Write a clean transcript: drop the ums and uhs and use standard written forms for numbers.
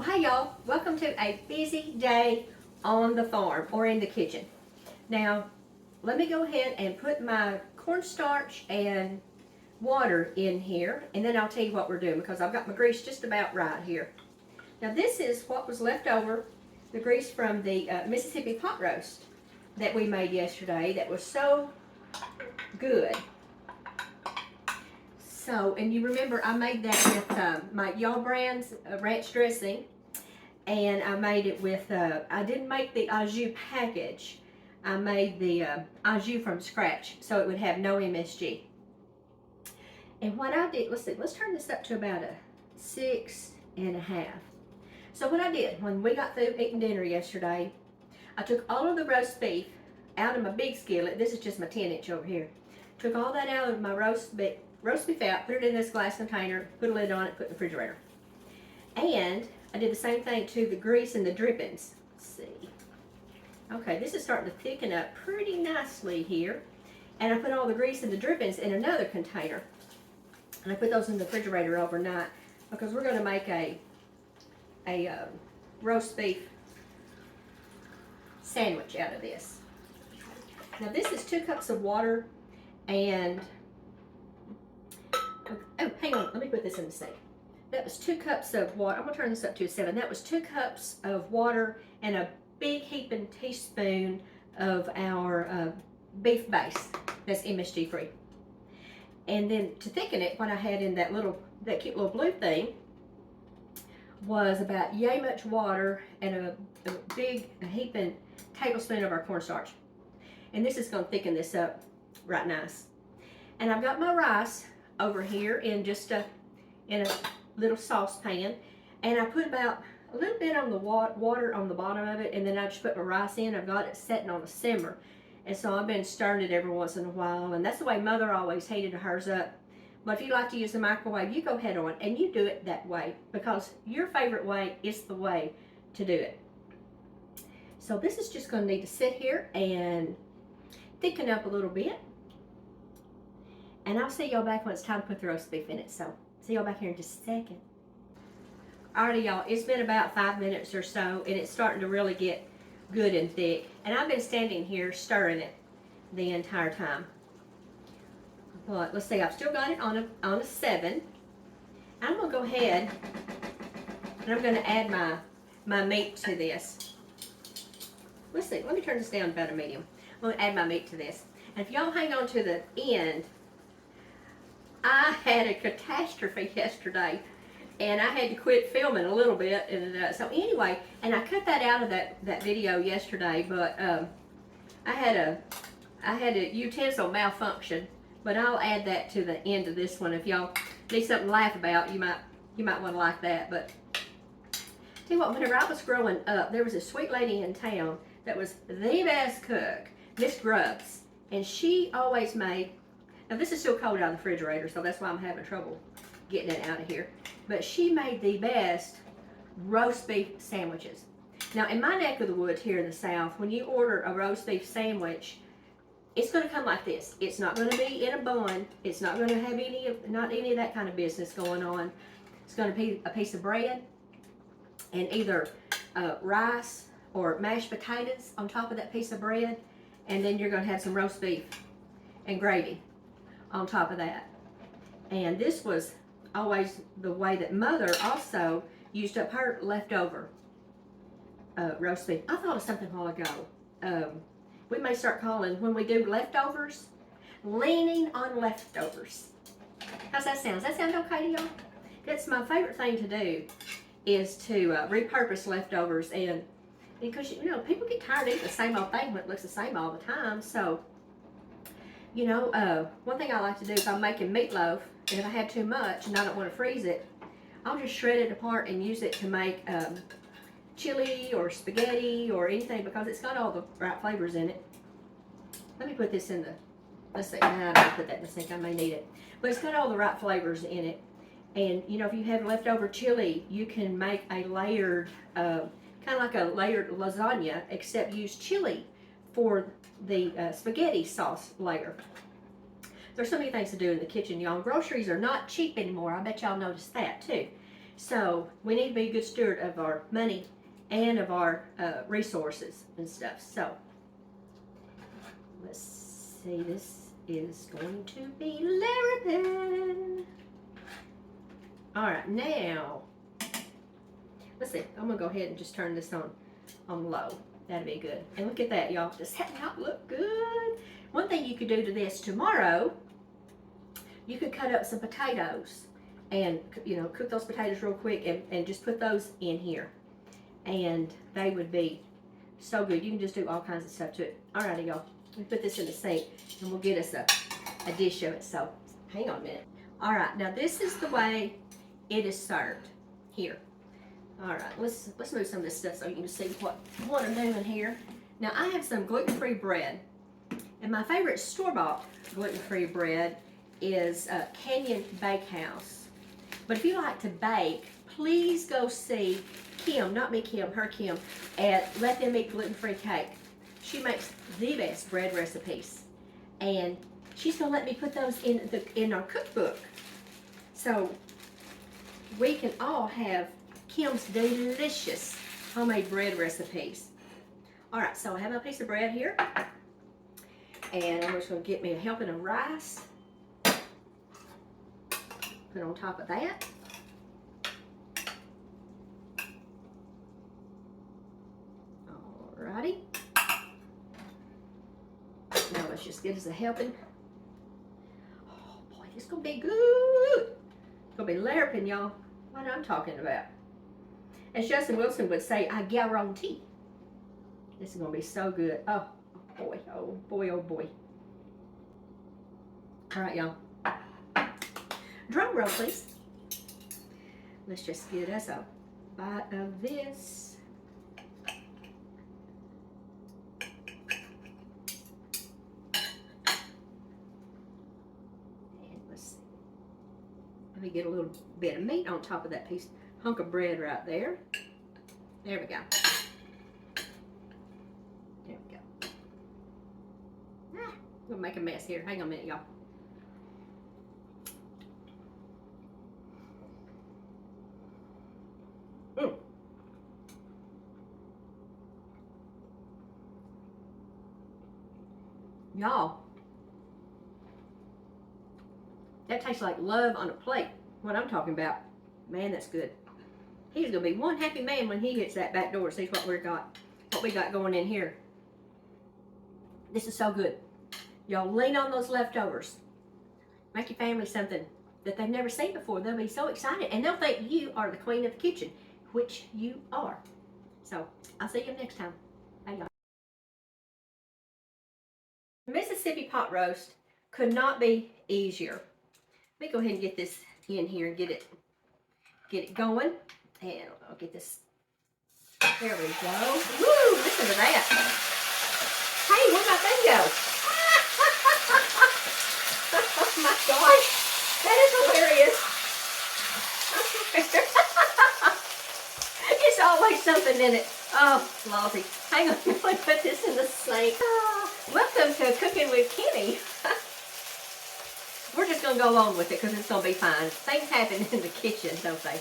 Well, hey y'all, welcome to a busy day on the farm or in the kitchen. Now, let me go ahead and put my cornstarch and water in here, and then I'll tell you what we're doing because I've got my grease just about right here. Now, this is what was left over, the grease from the Mississippi pot roast that we made yesterday that was so good. So, and you remember I made that with my Y'all Brand's ranch dressing, and I made it with, I didn't make the au jus package. I made the au jus from scratch so it would have no MSG. And what I did, let's turn this up to about a 6.5. So what I did, when we got through eating dinner yesterday, I took all of the roast beef out of my big skillet. This is just my 10-inch over here. Took all that out of my roast beef out, put it in this glass container, put a lid on it, put it in the refrigerator. And I did the same thing to the grease and the drippings. Let's see. Okay, this is starting to thicken up pretty nicely here. And I put all the grease and the drippings in another container. And I put those in the refrigerator overnight because we're going to make a roast beef sandwich out of this. Now this is 2 cups of water and oh, hang on, let me put this in the sink. That was 2 cups of water. I'm going to turn this up to a 7. That was 2 cups of water and a big heaping teaspoon of our beef base that's MSG free. And then to thicken it, what I had in that cute little blue thing was about yay much water and a big heaping tablespoon of our cornstarch. And this is going to thicken this up right nice. And I've got my rice over here in just in a little saucepan, and I put about a little bit on the water on the bottom of it, and then I just put my rice in. I've got it setting on a simmer, and so I've been stirring it every once in a while, and that's the way Mother always heated hers up. But if you like to use the microwave, you go ahead on and you do it that way because your favorite way is the way to do it. So this is just going to need to sit here and thicken up a little bit. And I'll see y'all back when it's time to put the roast beef in it. So, see y'all back here in just a second. Alrighty, y'all, it's been about 5 minutes or so, and it's starting to really get good and thick. And I've been standing here stirring it the entire time. But let's see, I've still got it on a 7. I'm going to go ahead and I'm going to add my meat to this. Let's see, let me turn this down about a medium. I'm going to add my meat to this. And if y'all hang on to the end, I had a catastrophe yesterday, and I had to quit filming a little bit. And so anyway, and I cut that out of that video yesterday. But I had a utensil malfunction. But I'll add that to the end of this one. If y'all need something to laugh about, you might want to like that. But tell you what, whenever I was growing up, there was a sweet lady in town that was the best cook, Miss Grubbs, and she always made. Now this is still cold out of the refrigerator, so that's why I'm having trouble getting it out of here. But she made the best roast beef sandwiches. Now in my neck of the woods here in the South, when you order a roast beef sandwich, it's going to come like this. It's not going to be in a bun. It's not going to have any of that kind of business going on. It's going to be a piece of bread and either rice or mashed potatoes on top of that piece of bread, and then you're going to have some roast beef and gravy on top of that. And this was always the way that Mother also used up her leftover roast beef. I thought of something a while ago. We may start calling, when we do leftovers, leaning on leftovers. How's that sound? Does that sound okay to y'all? That's my favorite thing to do, is to repurpose leftovers. And because, you know, people get tired of eating the same old thing when it looks the same all the time. So, you know, one thing I like to do if I'm making meatloaf, and if I have too much and I don't want to freeze it, I'll just shred it apart and use it to make chili or spaghetti or anything, because it's got all the right flavors in it. Let me put this in the, let's see, I don't put that in the sink, I may need it. But it's got all the right flavors in it. And you know, if you have leftover chili, you can make a layered, kind of like a layered lasagna, except use chili for the spaghetti sauce layer. There's so many things to do in the kitchen, y'all. Groceries are not cheap anymore. I bet y'all noticed that too. So we need to be a good steward of our money and of our resources and stuff. So let's see, this is going to be Larapin. All right, now let's see. I'm gonna go ahead and just turn this on low. That'd be good. And look at that, y'all. Does that not look good? One thing you could do to this tomorrow, you could cut up some potatoes and, you know, cook those potatoes real quick and just put those in here. And they would be so good. You can just do all kinds of stuff to it. Alrighty, y'all. Let me put this in the sink and we'll get us a dish of it. So, hang on a minute. Alright, now this is the way it is served here. Alright, let's move some of this stuff so you can see what I'm doing here. Now, I have some gluten-free bread. And my favorite store-bought gluten-free bread is Canyon Bakehouse. But if you like to bake, please go see Kim, not me Kim, her Kim, at Let Them Eat Gluten-Free Cake. She makes the best bread recipes. And she's going to let me put those in our cookbook. So we can all have Kim's delicious homemade bread recipes. Alright, so I have a piece of bread here. And I'm just going to get me a helping of rice. Put on top of that. Alrighty. Now let's just get us a helping. Oh boy, this is going to be good. It's going to be Larapin, y'all. What I'm talking about. As Justin Wilson would say, I guarantee. This is going to be so good. Oh boy, oh boy, oh boy. Alright, y'all. Drum roll, please. Let's just get us a bite of this. And let's see. Let me get a little bit of meat on top of that hunk of bread right there. There we go. There we go. I'm gonna make a mess here. Hang on a minute, y'all. Y'all, that tastes like love on a plate. What I'm talking about. Man, that's good. He's gonna be one happy man when he hits that back door and sees what we got going in here. This is so good. Y'all lean on those leftovers. Make your family something that they've never seen before. They'll be so excited and they'll think you are the queen of the kitchen, which you are. So I'll see you next time. Bye, y'all. Mississippi pot roast could not be easier. Let me go ahead and get this in here and get it going. And I'll get this. There we go. Woo! Listen to that. Hey, where'd my thing go? Oh my gosh. That is hilarious. It's always something in it. Oh, lousy. Hang on, let me put this in the sink. Welcome to Cooking with Kenny. We're just going to go along with it because it's going to be fine. Things happen in the kitchen, don't they?